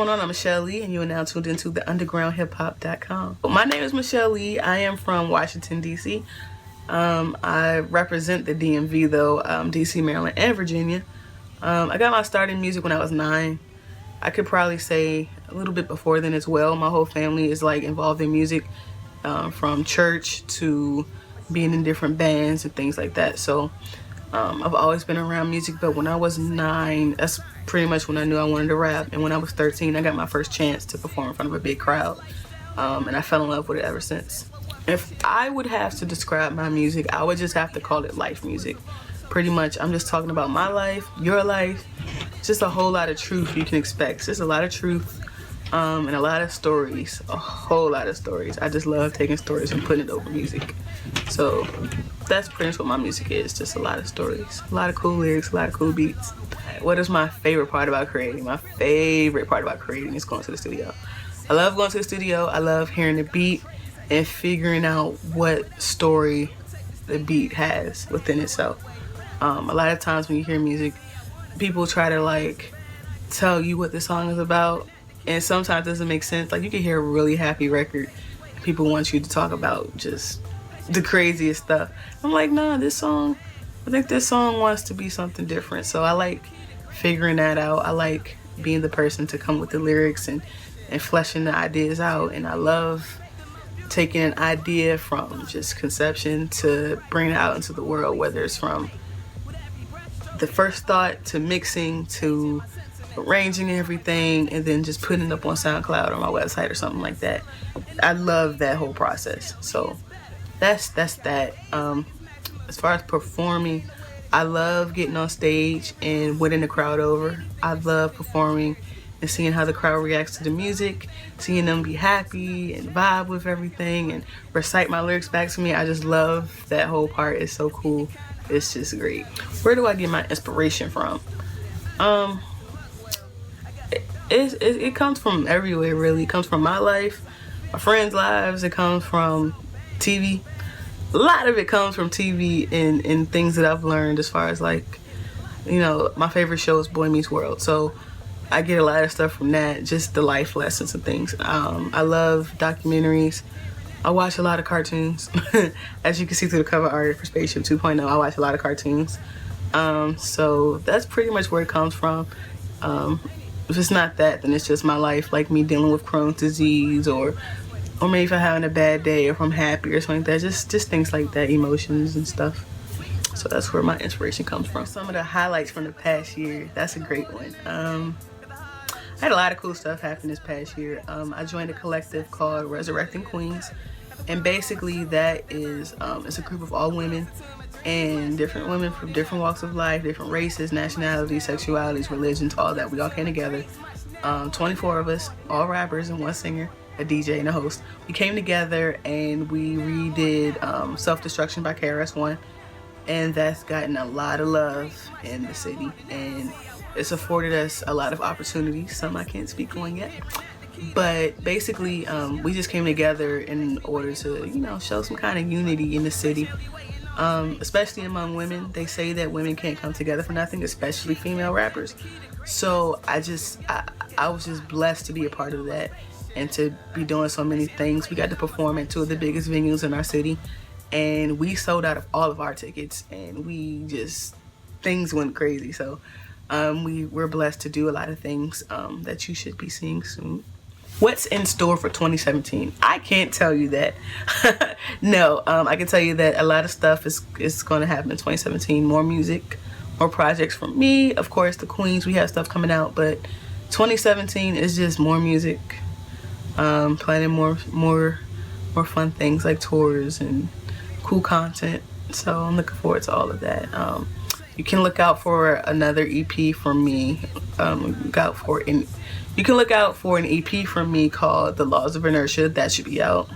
going on? I'm Mychelle Lee, and you are now tuned into the undergroundhiphop.com. My name is Mychelle Lee. I am from Washington, D.C. I represent the DMV, though, D.C., Maryland, and Virginia. I got my start in music when I was 9. I could probably say a little bit before then as well. My whole family is like involved in music, from church to being in different bands and things like that. So I've always been around music, but when I was 9, that's pretty much when I knew I wanted to rap. And when I was 13, I got my first chance to perform in front of a big crowd, and I fell in love with it ever since. If I would have to describe my music, I would just have to call it life music. Pretty much, I'm just talking about my life, your life, just a whole lot of truth you can expect. Just a lot of truth, and a lot of stories, a whole lot of stories. I just love taking stories and putting it over music. So that's pretty much what my music is, just a lot of stories, a lot of cool lyrics, a lot of cool beats. What is my favorite part about creating? My favorite part about creating is going to the studio. I love going to the studio. I love hearing the beat and figuring out what story the beat has within itself. A lot of times when you hear music, people try to like tell you what the song is about, and sometimes it doesn't make sense. Like, you can hear a really happy record, people want you to talk about just the craziest stuff. I'm like, nah, I think this song wants to be something different. So I like figuring that out. I like being the person to come with the lyrics and fleshing the ideas out. And I love taking an idea from just conception to bring it out into the world, whether it's from the first thought to mixing to arranging everything and then just putting it up on SoundCloud or my website or something like that. I love that whole process. So that's that. As far as performing, I love getting on stage and winning the crowd over. I love performing and seeing how the crowd reacts to the music, seeing them be happy and vibe with everything and recite my lyrics back to me. I just love that whole part. It's so cool. It's just great. Where do I get my inspiration from? It comes from everywhere, really. It comes from my life, my friends' lives. It comes from TV. A lot of it comes from TV and things that I've learned as far as, like, you know, my favorite show is Boy Meets World. So I get a lot of stuff from that, just the life lessons and things. I love documentaries. I watch a lot of cartoons. As you can see through the cover art for Spaceship 2.0, I watch a lot of cartoons. So that's pretty much where it comes from. If it's not that, then it's just my life, like me dealing with Crohn's disease, or maybe if I'm having a bad day, or if I'm happy or something like that. Just things like that, emotions and stuff. So that's where my inspiration comes from. Some of the highlights from the past year, that's a great one. I had a lot of cool stuff happen this past year. I joined a collective called Resurrecting Queens, and basically that is it's a group of all women, and different women from different walks of life, different races, nationalities, sexualities, religions, all that. We all came together, 24 of us, all rappers and one singer, a DJ and a host. We came together and we redid Self-Destruction by KRS-One, and that's gotten a lot of love in the city, and it's afforded us a lot of opportunities. Some I can't speak on yet, but basically we just came together in order to, you know, show some kind of unity in the city, especially among women. They say that women can't come together for nothing, especially female rappers. So I was just blessed to be a part of that and to be doing so many things. We got to perform at 2 of the biggest venues in our city, and we sold out of all of our tickets, and things went crazy. So we're blessed to do a lot of things that you should be seeing soon. What's in store for 2017? I can't tell you that. No, I can tell you that a lot of stuff is going to happen in 2017. More music, more projects from me. Of course, the Queens, we have stuff coming out, but 2017 is just more music. Planning more fun things like tours and cool content. So I'm looking forward to all of that. You can look out for another EP from me. You can look out for an EP from me called The Laws of Inertia. That should be out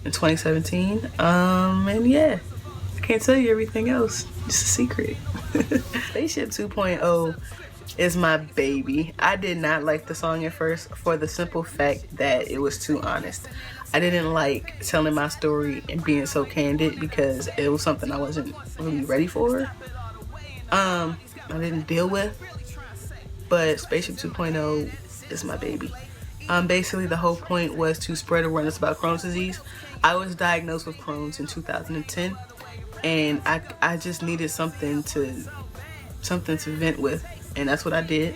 in 2017. And yeah, I can't tell you everything else. It's a secret. Spaceship 2.0 is my baby. I did not like the song at first for the simple fact that it was too honest. I didn't like telling my story and being so candid because it was something I wasn't really ready for. I didn't deal with. But Spaceship 2.0 is my baby. Basically the whole point was to spread awareness about Crohn's disease. I was diagnosed with Crohn's in 2010, and I just needed something to vent with, and that's what I did.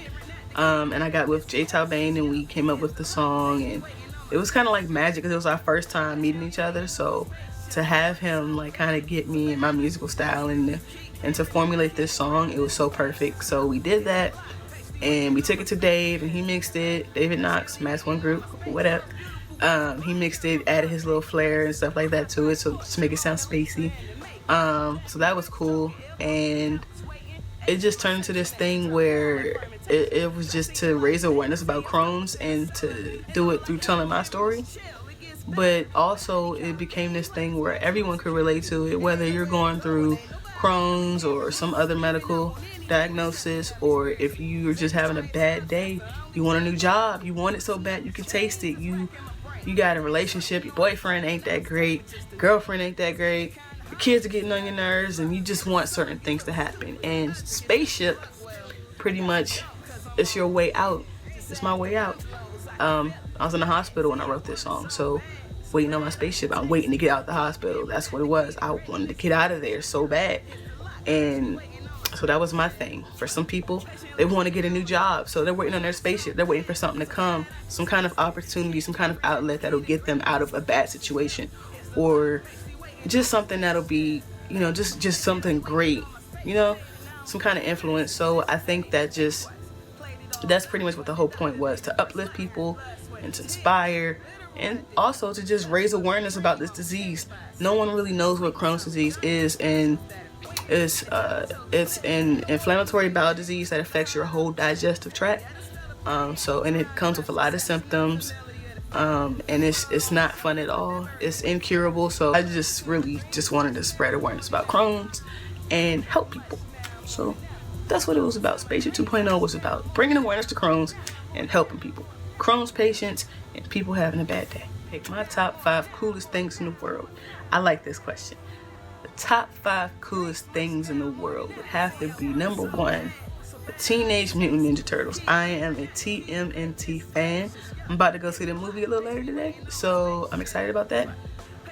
And I got with Jay Talbane, and we came up with the song, and it was kind of like magic because it was our first time meeting each other. So to have him like kind of get me in my musical style and to formulate this song, it was so perfect. So we did that, and we took it to Dave, and he mixed it. David Knox, Mass One Group, whatever. He mixed it, added his little flair and stuff like that to it, so to make it sound spacey. So that was cool, and it just turned into this thing where it was just to raise awareness about Crohn's and to do it through telling my story. But also it became this thing where everyone could relate to it, whether you're going through Crohn's or some other medical diagnosis, or if you're just having a bad day, you want a new job, you want it so bad you can taste it, you got a relationship, your boyfriend ain't that great, girlfriend ain't that great, your kids are getting on your nerves, and you just want certain things to happen. And Spaceship pretty much is your way out. It's my way out. I was in the hospital when I wrote this song, so waiting on my spaceship, I'm waiting to get out the hospital. That's what it was. I wanted to get out of there so bad. And so that was my thing. For some people, they want to get a new job, so they're waiting on their spaceship. They're waiting for something to come, some kind of opportunity, some kind of outlet that'll get them out of a bad situation, or just something that'll be, you know, just something great, you know, some kind of influence. So I think that's pretty much what the whole point was, to uplift people and to inspire, and also to just raise awareness about this disease. No one really knows what Crohn's disease is, and it's an inflammatory bowel disease that affects your whole digestive tract. And it comes with a lot of symptoms, and it's not fun at all. It's incurable. So I just really wanted to spread awareness about Crohn's and help people. So that's what it was about. Spaceship 2.0 was about bringing awareness to Crohn's and helping people. Crohn's patients and people having a bad day. Pick my top 5 coolest things in the world. I like this question. The top 5 coolest things in the world would have to be, number 1, the Teenage Mutant Ninja Turtles. I am a TMNT fan. I'm about to go see the movie a little later today, so I'm excited about that.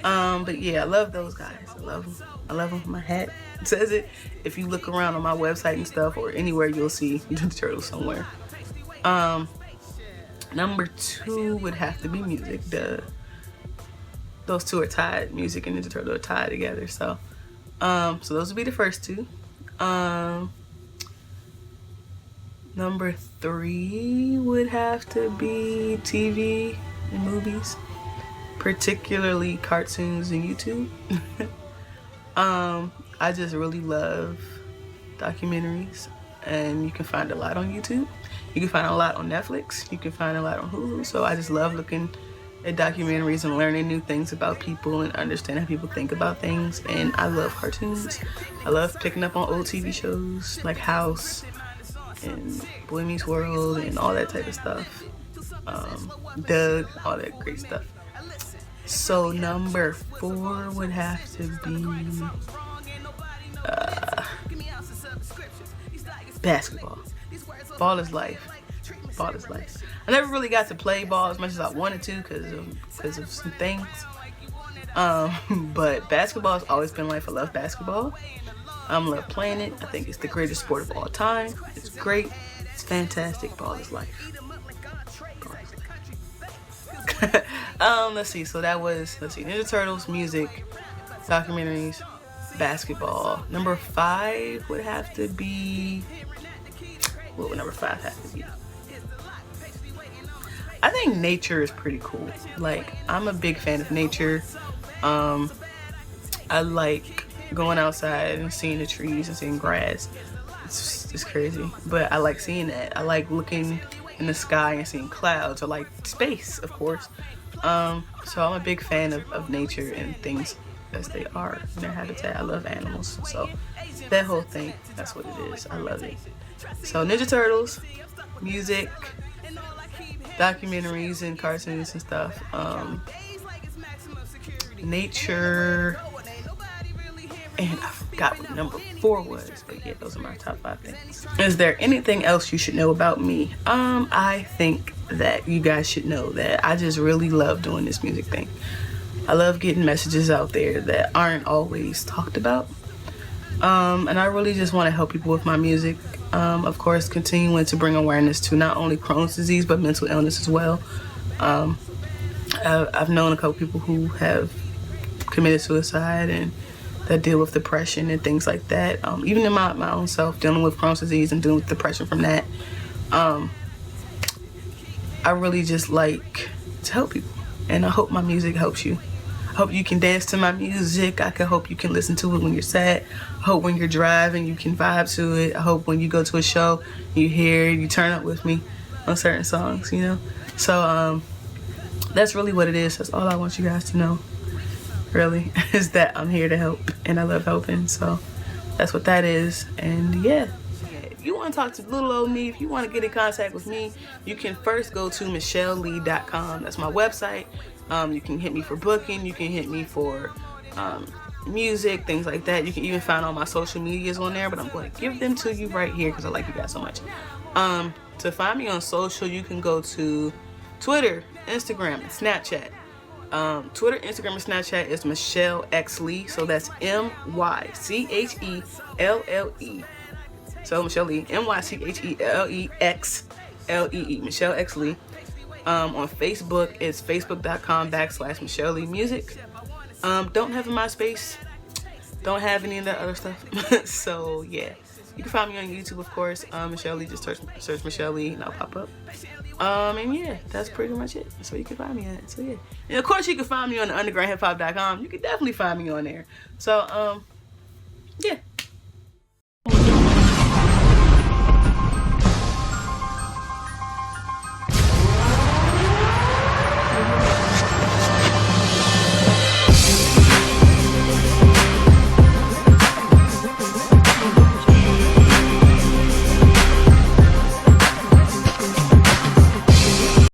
But yeah, I love those guys. I love them. My hat says it. If you look around on my website and stuff or anywhere, you'll see Ninja Turtles somewhere. Number 2 would have to be music. Those two are tied. Music and Ninja Turtle are tied together. So those would be the first 2. Number 3 would have to be TV and movies, particularly cartoons and YouTube. I just really love documentaries, and you can find a lot on YouTube. You can find a lot on Netflix. You can find a lot on Hulu. So I just love looking at documentaries and learning new things about people and understanding how people think about things. And I love cartoons. I love picking up on old TV shows like House and Boy Meets World and all that type of stuff. Doug, all that great stuff. So number 4 would have to be basketball. Ball is life. Ball is life. I never really got to play ball as much as I wanted to because of some things. But basketball has always been life. I love basketball. I love playing it. I think it's the greatest sport of all time. It's great. It's fantastic. Ball is life. Ball is life. Let's see. So that was, Ninja Turtles, music, documentaries, basketball. Number 5 would have to be, what would number 5 have to be? I think nature is pretty cool. Like, I'm a big fan of nature. I like going outside and seeing the trees and seeing grass. It's crazy, but I like seeing that. I like looking in the sky and seeing clouds, or like space, of course. So I'm a big fan of nature and things as they are in their habitat. I love animals, so that whole thing, that's what it is. I love it. So Ninja Turtles, music, documentaries and cartoons and stuff, nature, and I forgot what number 4 was, but yeah, those are my top 5 things. Is there anything else you should know about me? I think that you guys should know, that I just really love doing this music thing. I love getting messages out there that aren't always talked about. And I really just want to help people with my music. Of course, continuing to bring awareness to not only Crohn's disease, but mental illness as well. I've known a couple people who have committed suicide and that deal with depression and things like that. Even in my own self, dealing with Crohn's disease and dealing with depression from that. I really just like to help people, and I hope my music helps you. I hope you can dance to my music. I hope you can listen to it when you're sad. I hope when you're driving you can vibe to it. I hope when you go to a show you hear it, you turn up with me on certain songs, you know. So that's really what it is. That's all I want you guys to know, really, is that I'm here to help and I love helping. So that's what that is. And yeah, if you want to talk to little old me, if you want to get in contact with me, you can first go to MychelleLee.com. That's my website. You can hit me for booking. You can hit me for music, things like that. You can even find all my social medias on there, but I'm going to give them to you right here because I like you guys so much. To find me on social, you can go to Twitter, Instagram, and Snapchat. Twitter, Instagram, and Snapchat is Mychelle X Lee. So that's MyChelle. So Mychelle Lee, MyChelleXlee, Mychelle X Lee. On Facebook, it's facebook.com/Mychelle Lee Music. Don't have a MySpace. Don't have any of that other stuff. So yeah, you can find me on YouTube, of course. Mychelle Lee, just search Mychelle Lee and I'll pop up. And yeah, that's pretty much it. That's where you can find me at. So yeah, and of course you can find me on the undergroundhiphop.com. You can definitely find me on there. So